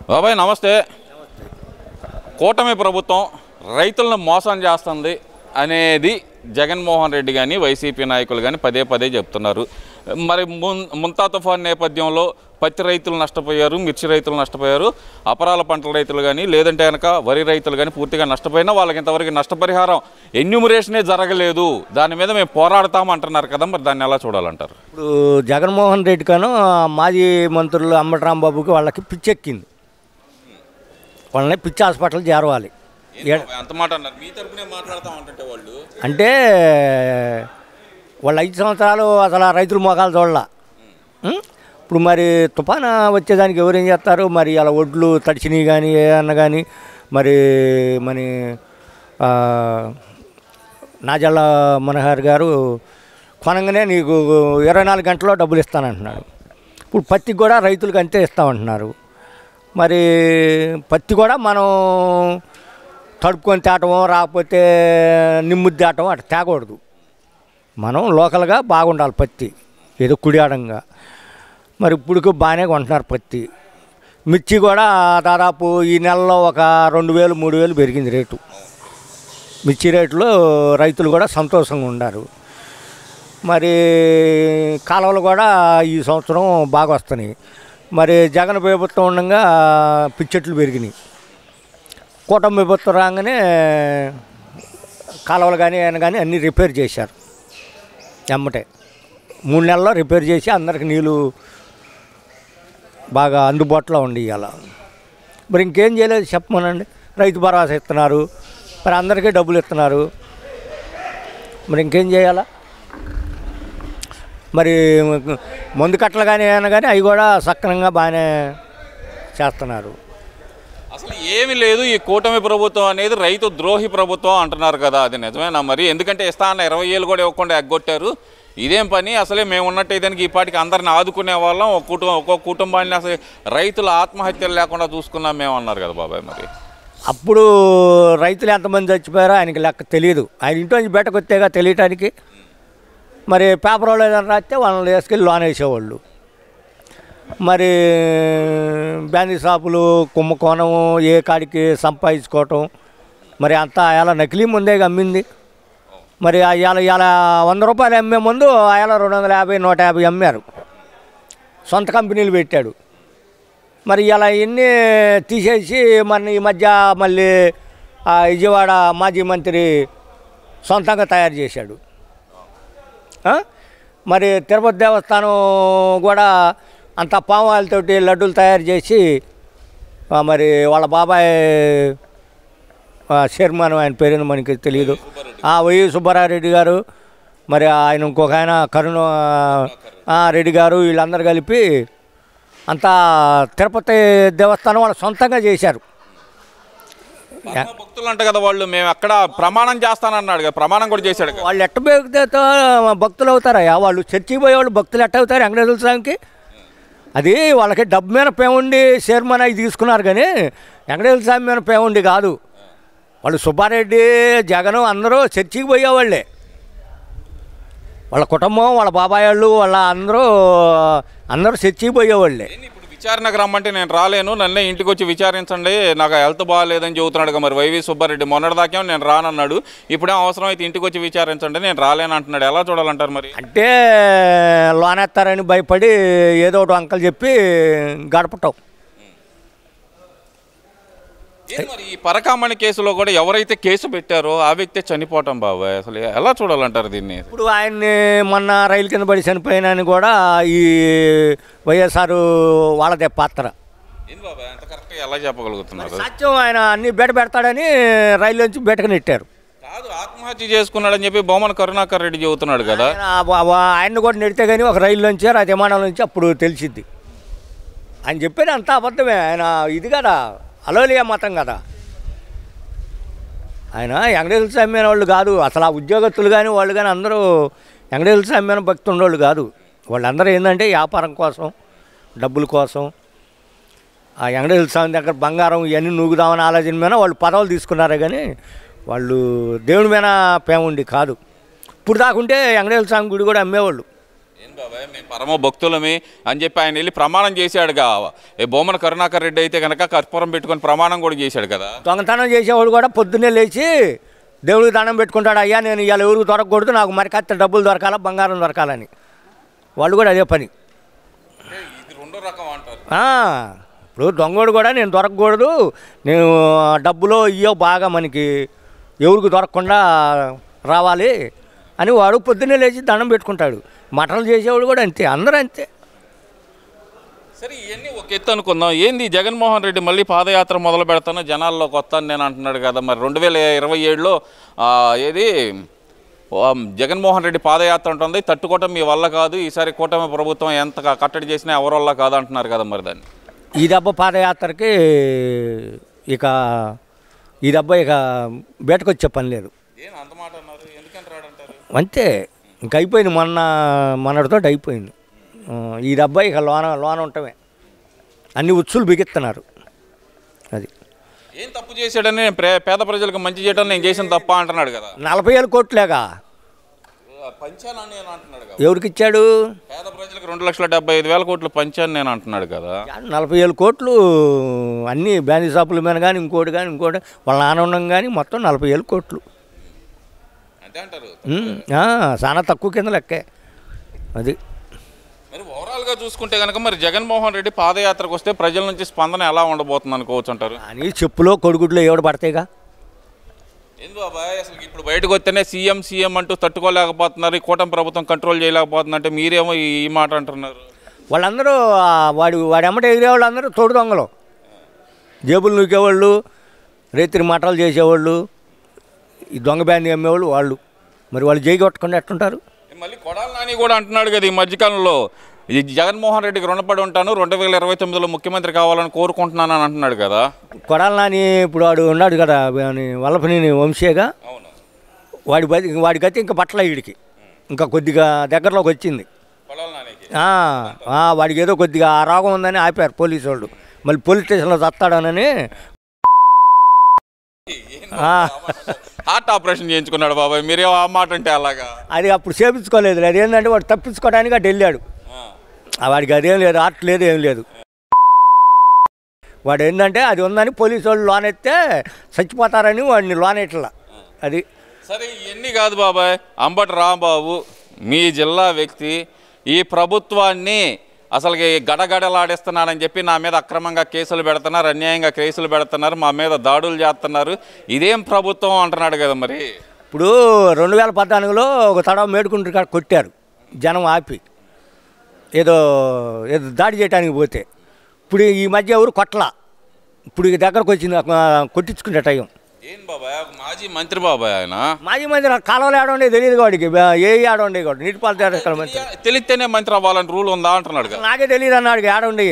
బాబాయ్ నమస్తే. కూటమి ప్రభుత్వం రైతులను మోసం చేస్తుంది అనేది జగన్మోహన్ రెడ్డి కానీ వైసీపీ నాయకులు కానీ పదే పదే చెప్తున్నారు. మరి ముంతా తుఫాన్ నేపథ్యంలో పత్తి రైతులు నష్టపోయారు, మిర్చి రైతులు నష్టపోయారు, అపరాల పంటల రైతులు కానీ లేదంటే కనుక వరి రైతులు కానీ పూర్తిగా నష్టపోయినా వాళ్ళకి ఇంతవరకు నష్టపరిహారం ఎన్యూమరేషనే జరగలేదు, దాని మీద మేము పోరాడతామంటున్నారు కదా, మరి దాన్ని ఎలా చూడాలంటారు? ఇప్పుడు జగన్మోహన్ రెడ్డి కాను మాజీ మంత్రులు అంబటి రాంబాబుకి వాళ్ళకి పిచ్చెక్కింది. వాళ్ళని పిచ్చి హాస్పిటల్ చేరవాలి. అంత మాట అన్నారు. మీ తరపునే మాట్లాడతామంటే వాళ్ళు అంటే వాళ్ళు 5 సంవత్సరాలు అసలు రైతులు మోకాలు చూడాల. ఇప్పుడు మరి తుఫాను వచ్చేదానికి ఎవరేం చేస్తారు? మరి అలా ఒడ్లు తడిచినవి కానీ ఏమన్నా కానీ మరి మన నాజల్ల మనోహర్ గారు కొనంగానే నీకు 24 గంటల్లో డబ్బులు ఇస్తానంటున్నాడు. ఇప్పుడు పత్తికి కూడా రైతులకు అంతే ఇస్తామంటున్నారు. మరి పత్తి కూడా మనం తడుపుకొని తేటమో రాకపోతే నిమ్ముద్ది తేటమో అటు తేకూడదు. మనం లోకల్గా బాగుండాలి పత్తి, ఏదో కుడియాడంగా. మరి ఇప్పుడుకు బాగానే కొంటున్నారు పత్తి. మిర్చి కూడా దాదాపు ఈ నెలలో ఒక 2000-3000 పెరిగింది రేటు. మిర్చి రేట్లు రైతులు కూడా సంతోషంగా ఉన్నారు. మరి కాలువలు కూడా ఈ సంవత్సరం బాగా వస్తున్నాయి. మరి జగన్ ప్రభుత్వం ఉండగా పిచ్చెట్లు పెరిగినాయి. కూటమి ప్రభుత్వం రాగానే కాలువలు కానీ ఆయన కానీ అన్నీ రిపేర్ చేశారు. ఎమ్మటే 3 నెలల్లో రిపేర్ చేసి అందరికి నీళ్ళు బాగా అందుబాటులో ఉండి ఇవాళ. మరి ఇంకేం చేయలేదు చెప్పమనండి. రైతు భరోసా ఇస్తున్నారు, మరి అందరికీ డబ్బులు ఇస్తున్నారు. మరి ఇంకేం చేయాలా? మరి మందు కట్టలు కానీ ఏమైనా కానీ అవి కూడా సక్రమంగా బాగానే చేస్తున్నారు. అసలు ఏమీ లేదు. ఈ కూటమి ప్రభుత్వం అనేది రైతు ద్రోహి ప్రభుత్వం అంటున్నారు కదా, అది నిజమేనా మరి? ఎందుకంటే ఇస్తా అన్న 20 ఏళ్ళు కూడా ఇవ్వకుండా ఎగ్గొట్టారు. ఇదేం పని? అసలే మేము ఉన్నట్టయితే ఈ పాటికి అందరిని ఆదుకునే వాళ్ళం. ఒక్కొక్క కుటుంబాన్ని అసలు రైతుల ఆత్మహత్యలు లేకుండా చూసుకున్నాం మేము అన్నారు కదా బాబాయ్. మరి అప్పుడు రైతులు ఎంతమంది చచ్చిపోయారో ఆయనకి లెక్క తెలియదు. ఆయన ఇంట్లో నుంచి బయటకు వచ్చేగా తెలియటానికి. మరి పేపర్ వాళ్ళు ఏదైనా రాస్తే వాళ్ళని వేసుకెళ్ళి లోన్ వేసేవాళ్ళు. మరి బ్యాండీ షాపులు కుంభకోణం ఏ కాడికి సంపాదించుకోవటం, మరి అంతా అలా నకిలీ ముందే అమ్మింది. మరి ఇవాళ 100 రూపాయలు అమ్మే ముందు అలా 250-150 అమ్మారు. సొంత కంపెనీలు పెట్టాడు. మరి ఇలా ఇన్ని తీసేసి మన ఈ మధ్య మళ్ళీ విజయవాడ మాజీ మంత్రి సొంతంగా తయారు చేశాడు. మరి తిరుపతి దేవస్థానం కూడా అంత పామాయిలతోటి లడ్డూలు తయారు చేసి మరి వాళ్ళ బాబాయ్ చైర్మన్, ఆయన పేరుని మనకి తెలియదు, వై సుబ్బారెడ్డి గారు, మరి ఆయన ఇంకొక ఆయన కరుణ రెడ్డి గారు, వీళ్ళందరూ కలిపి అంతా తిరుపతి దేవస్థానం వాళ్ళు సొంతంగా చేశారు. భక్తులు అంట కదా వాళ్ళు, మేము అక్కడ ప్రమాణం చేస్తానన్నాడు కదా, ప్రమాణం కూడా చేశాడు. వాళ్ళు ఎట్ట భక్తులు అవుతారయ్యా? వాళ్ళు చర్చికి పోయేవాళ్ళు భక్తులు ఎట్ట అవుతారు వెంకటేశ్వర స్వామికి? అది వాళ్ళకి డబ్బు మీద పేముండి చైర్మన్ అవి తీసుకున్నారు కానీ వెంకటేశ్వర స్వామి మీద పేముండి కాదు. వాళ్ళు సుబ్బారెడ్డి, జగన్ అందరూ చర్చికి పోయేవాళ్ళే. వాళ్ళ కుటుంబం, వాళ్ళ బాబాయ్ వాళ్ళు, వాళ్ళ అందరూ చర్చికి పోయేవాళ్ళే. విచారణకు రమ్మంటే నేను రాలేను, నన్నే ఇంటికి వచ్చి విచారించండి, నాకు హెల్త్ బాగాలేదని చెబుతున్నాడు. మరి వైవి సుబ్బారెడ్డి మొన్నటిదాకేమో నేను రానన్నాడు, ఇప్పుడేం అవసరం అయితే ఇంటికి వచ్చి విచారించండి, నేను రాలేను అంటున్నాడు. ఎలా చూడాలంటారు మరి? అంటే లోనేస్తారని భయపడి ఏదో ఒకటి అంకలు చెప్పి గడపటం. మరి ఈ పరకామణి కేసులో కూడా ఎవరైతే కేసు పెట్టారో ఆ వ్యక్తే చనిపోవటం బాబాయ్, అసలు ఎలా చూడాలంటారు దీన్ని? ఇప్పుడు ఆయన్ని మొన్న రైలు కింద పడి చనిపోయినని కూడా ఈ వైఎస్ఆర్ వాళ్ళదే పాత్ర. ఎలా చెప్పగలుగుతున్నారు? సత్యం ఆయన అన్ని బయట పెడతాడని రైలు నుంచి బయటకు నెట్టారు. కాదు, ఆత్మహత్య చేసుకున్నాడని చెప్పి బొమ్మన కరుణాకర్ రెడ్డి చెబుతున్నాడు కదా. ఆయన్ని కూడా నెడితే కానీ ఒక రైలు నుంచి విమానం నుంచి అప్పుడు తెలిసిద్ది. ఆయన చెప్పేది అంతా అబద్ధమే. ఆయన ఇది కదా, అలోలియా మతం కదా. ఆయన వెంకటేశ్వర స్వామి వాళ్ళు కాదు అసలు. ఆ ఉద్యోగస్తులు కానీ వాళ్ళు కానీ అందరూ వెంకటేశ్వర స్వామి భక్తి ఉండేవాళ్ళు కాదు. వాళ్ళందరూ ఏంటంటే వ్యాపారం కోసం, డబ్బుల కోసం ఆ వెంకటేశ్వర స్వామి దగ్గర బంగారం ఇవన్నీ నూగుదామని ఆలోచన మీద వాళ్ళు పదవులు తీసుకున్నారే కానీ వాళ్ళు దేవుడి మీద ప్రేమ ఉండి కాదు. ఇప్పుడు దాకుంటే వెంకటేశ్వర స్వామి గుడి కూడా అమ్మేవాళ్ళు. ఏం బాబాయ్ మేము పరమ భక్తులమి అని చెప్పి ఆయన వెళ్ళి ప్రమాణం చేశాడుగా. బొమ్మన కరుణాకర్ రెడ్డి అయితే కనుక కర్పూరం పెట్టుకొని ప్రమాణం కూడా చేశాడు కదా. దొంగతనం చేసేవాడు కూడా పొద్దున్నే లేచి దేవుడికి దండం పెట్టుకుంటాడు, అయ్యా నేను ఇవాళ ఎవరికి దొరకకూడదు, నాకు మరి కత్త డబ్బులు దొరకాలా, బంగారం దొరకాలని. వాళ్ళు కూడా అదే పని. ఇది రెండో రకం అంటారు. ఇప్పుడు దొంగోడు కూడా నేను దొరకకూడదు, నేను డబ్బులో ఇయ్యో బాగా మనకి ఎవరికి దొరకకుండా రావాలి అని వాడు పొద్దున్నే లేచి దండం పెట్టుకుంటాడు. మటన్లు చేసేవాడు కూడా అంతే, అందరూ అంతే. సరే ఇవన్నీ ఒక ఎత్తు అనుకుందాం. ఏంది జగన్మోహన్ రెడ్డి మళ్ళీ పాదయాత్ర మొదలు పెడతాను, జనాల్లోకి వస్తాను నేను అంటున్నాడు కదా. మరి 2027లో ఏది జగన్మోహన్ రెడ్డి పాదయాత్ర ఉంటుంది, తట్టుకోవటం మీ వల్ల కాదు, ఈసారి కూటమి ప్రభుత్వం ఎంత కట్టడి చేసినా ఎవరి వల్ల కాదు అంటున్నారు కదా. మరి దాన్ని ఈ దెబ్బ పాదయాత్రకి ఇక బయటకు వచ్చే పని లేదు. అంత మాట అన్నారు, ఎందుకంటే రాడంటారు. అంతే, ఇంక అయిపోయింది, మొన్నటితో అయిపోయింది. ఈ దెబ్బ ఇక లోన ఉండటమే, అన్ని ఉచ్చులు బిగిస్తున్నారు. అది ఏం తప్పు చేశాడని, పేద ప్రజలకు మంచి చేయడం నేను చేసిన తప్ప అంటున్నాడు కదా. 40,000 కోట్లేగా పంచాను నేను అంటున్నాడు కదా. ఎవరికి ఇచ్చాడు? పేద ప్రజలకు 2,75,000 కోట్లు పంచాను నేను అంటున్నాడు కదా. 40,000 కోట్లు అన్నీ బ్యాండీ షాపుల మీద కానీ ఇంకోటి వాళ్ళ ఆనందం కానీ మొత్తం 40,000 కోట్లు. అంతే అంటారు. చాలా తక్కువ కింద లెక్కే అది. మరి ఓవరాల్గా చూసుకుంటే కనుక మరి జగన్మోహన్ రెడ్డి పాదయాత్రకు వస్తే ప్రజల నుంచి స్పందన ఎలా ఉండబోతుంది అనుకోవచ్చు అంటారు. అని చెప్పులో కొడుగుడ్లో ఎవడు పడతాయిగా. ఏంది బాబాయ్ అసలు ఇప్పుడు బయటకు వస్తేనే సీఎం అంటూ తట్టుకోలేకపోతున్నారు, ఈ కూటమి ప్రభుత్వం కంట్రోల్ చేయలేకపోతుంది అంటే మీరేమో ఈ మాట అంటున్నారు. వాళ్ళందరూ వాడి ఎమ్మట ఎగిరే వాళ్ళు అందరూ తోడు దొంగలు, జేబులు నూకేవాళ్ళు, రేతిరి మాటలు చేసేవాళ్ళు, ఈ దొంగ బ్యాండ్ అమ్మేవాళ్ళు వాళ్ళు. మరి వాళ్ళు జైలు కొట్టకుండా ఎట్టుంటారు? మళ్ళీ కొడాలి నాని కూడా అంటున్నాడు కదా ఈ మధ్యకాలంలో, ఈ జగన్మోహన్ రెడ్డికి రుణపడి ఉంటాను, 2029లో ముఖ్యమంత్రి కావాలని కోరుకుంటున్నాను అని అంటున్నాడు కదా. కొడాలి నాని ఇప్పుడు వాడు ఉన్నాడు కదా వల్లభనేని వంశీగా, వాడి గతి ఇంకా పట్ల వీడికి ఇంకా కొద్దిగా దగ్గరలోకి వచ్చింది. వాడికి ఏదో కొద్దిగా ఆ రోగం ఉందని ఆపారు పోలీసు వాళ్ళు, మళ్ళీ పోలీస్ స్టేషన్లో చస్తాడనని హార్ట్ ఆపరేషన్ చేయించుకున్నాడు బాబాయ్. మీరేమో ఆ మాట అంటే అలాగా. అది అప్పుడు చేపించుకోలేదు, అది ఏంటంటే వాడు తప్పించుకోవడానికి అటు వెళ్ళాడు. వాడికి అదేం లేదు, హార్ట్ లేదు, ఏం లేదు. వాడు ఏంటంటే అది ఉందని పోలీసు వాళ్ళు లోనెత్తే చచ్చిపోతారని వాడిని లోనెట్లా. అది సరే ఇవన్నీ కాదు బాబాయ్. అంబటి రాంబాబు మీ జిల్లా వ్యక్తి, ఈ ప్రభుత్వాన్ని అసలుకి గడగడలాడిస్తున్నారని చెప్పి నా మీద అక్రమంగా కేసులు పెడుతున్నారు, అన్యాయంగా కేసులు పెడుతున్నారు, మా మీద దాడులు చేస్తున్నారు, ఇదేం ప్రభుత్వం అంటున్నాడు కదా. మరి ఇప్పుడు 2014లో ఒక తడవ మేడుకుంటారు కాడ కొట్టారు జనం ఆపి, ఏదో దాడి చేయడానికి పోతే. ఇప్పుడు ఈ మధ్య ఎవరు కొట్టలా, ఇప్పుడు ఈ దగ్గరకు వచ్చింది కొట్టించుకునే టైం. ఏం బాబాయ్ మాజీ మంత్రి బాబాయ్ ఆయన, మాజీ మంత్రి కాలువలు ఆడండే తెలియదు వాడికి, ఏ ఆడండే కూడా నీటిపారుదల మంత్రి తెలిస్తేనే మంత్రి అవ్వాలని రూల్ ఉందా అంటున్నాడు కదా. నాకే తెలియదు అన్నాడు, ఆడండే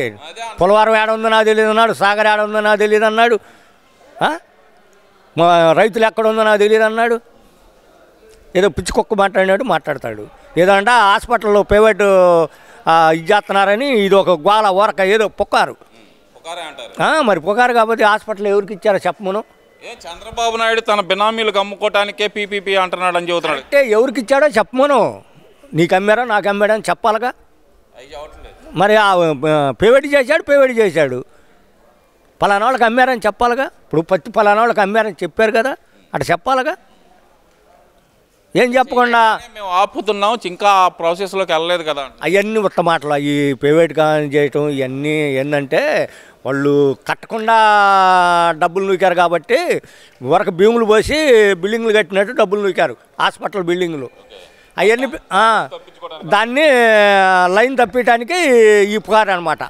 పోలవరం ఏడుందో నాకు తెలియదు అన్నాడు, సాగర్ ఏడుందో నాకు తెలియదు అన్నాడు, రైతులు ఎక్కడ ఉందో నాకు తెలియదు అన్నాడు. ఏదో పిచ్చి కుక్క మాట్లాడతాడు. ఏదో అంటే హాస్పిటల్లో ప్రైవేటు ఇది చేస్తున్నారని ఇది ఒక గోల ఊరక ఏదో పుకారు. మరి పుకారు కాబట్టి హాస్పిటల్ ఎవరికి ఇచ్చారో చెప్పమును. చంద్రబాబు నాయుడు తన బినామీలకు అమ్ముకోవటానికే పీపీపీ అంటున్నాడు అని చెబుతున్నాడు. అంటే ఎవరికి ఇచ్చాడో చెప్పమును, నీకు అమ్మారా నాకు అమ్మాడా అని చెప్పాలిగా. మరి ప్రైవేట్ చేశాడు పలానా వాళ్ళకి అమ్మారని చెప్పాలిగా. ఇప్పుడు పత్తి పలానా వాళ్ళకి అమ్మారని చెప్పారు కదా, అటు చెప్పాలిగా. ఏం చెప్పకుండా మేము ఆపుతున్నాం, ఇంకా ఆ ప్రాసెస్లోకి వెళ్ళలేదు కదా. అవన్నీ ఉత్తమాటలు, ఈ ప్రైవేట్ కానీ చేయటం ఇవన్నీ ఏంటంటే వాళ్ళు కట్టకుండా డబ్బులు నూకారు కాబట్టి వరకు భీములు పోసి బిల్డింగ్లు కట్టినట్టు డబ్బులు నూకారు, హాస్పిటల్ బిల్డింగ్లు అవన్నీ. దాన్ని లైన్ తప్పించడానికి ఈ పుకారు అనమాట.